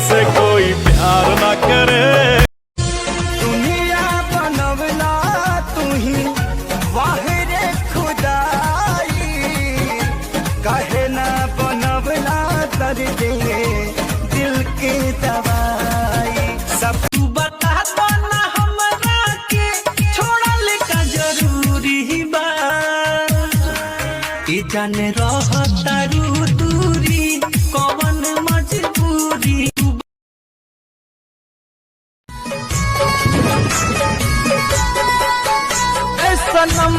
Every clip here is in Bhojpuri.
से कोई प्यार ना करे। दुनिया बनवला तू ही वाहिरे खुदाई, कहे ना बनवला दर्द दिल की दवाई। सब तू बता दो ना हमरा के छोड़ल का जरूरी बा, ई जाने रहतारू दूरी कौन मजबूरी। सनम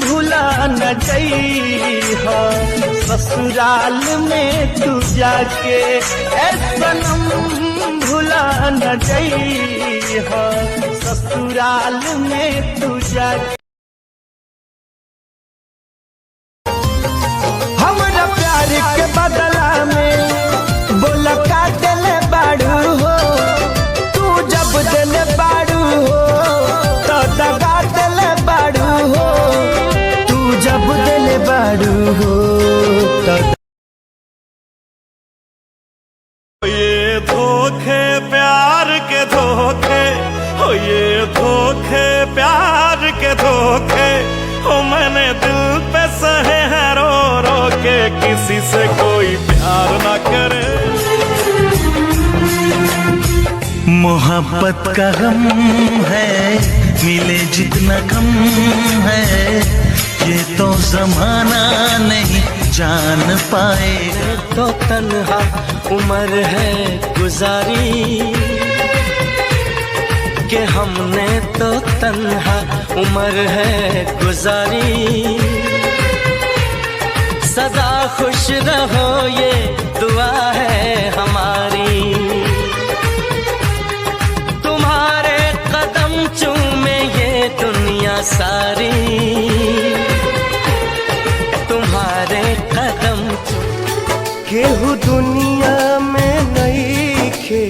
भुला न जइहा ससुराल में तू जाके, सनम भुला न जइहा ससुराल में तू जाके। हमरा प्यार के बदला में बोला का दिले बाड़ू हो, तू जब दिले बाड़ू हो तो दगा दिले बाड़ू हो, तू जब दिले बाड़ू हो तो। ये धोखे प्यार के धोखे हो, ये धोखे प्यार के धोखे हो, मैंने दिल पे सहे हैं रो रो के। किसी से कोई प्यार ना करे। मोहब्बत का गम है मिले जितना कम है, ये तो जमाना नहीं जान पाए। तो तन्हा उम्र है गुजारी कि हमने तो तन्हा उम्र है गुजारी। सदा खुश रहो ये दुआ है हमारी, तुम्हारे कदम चूमे ये दुनिया सारी, तुम्हारे कदम केहू दुनिया में नहीं खे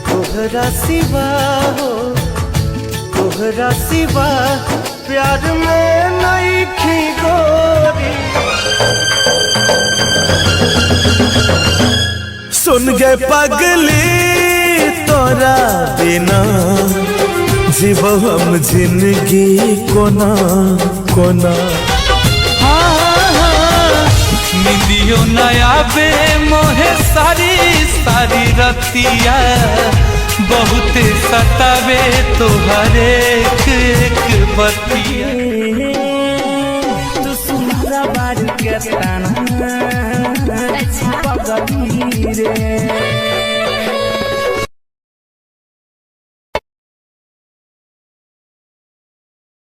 तोहरा सिवा हो, तोहरा सिवा प्यार में नहीं खी गोरी। सुन गए पगली तोरा बिना जीव हम जिंदगी कोना कोना। निंदियो नया बे मोहे सारी सारी रतिया, बहुत सतावे तोहर एक एक बतिया। तू सुनरा बार के ताना पगली रे।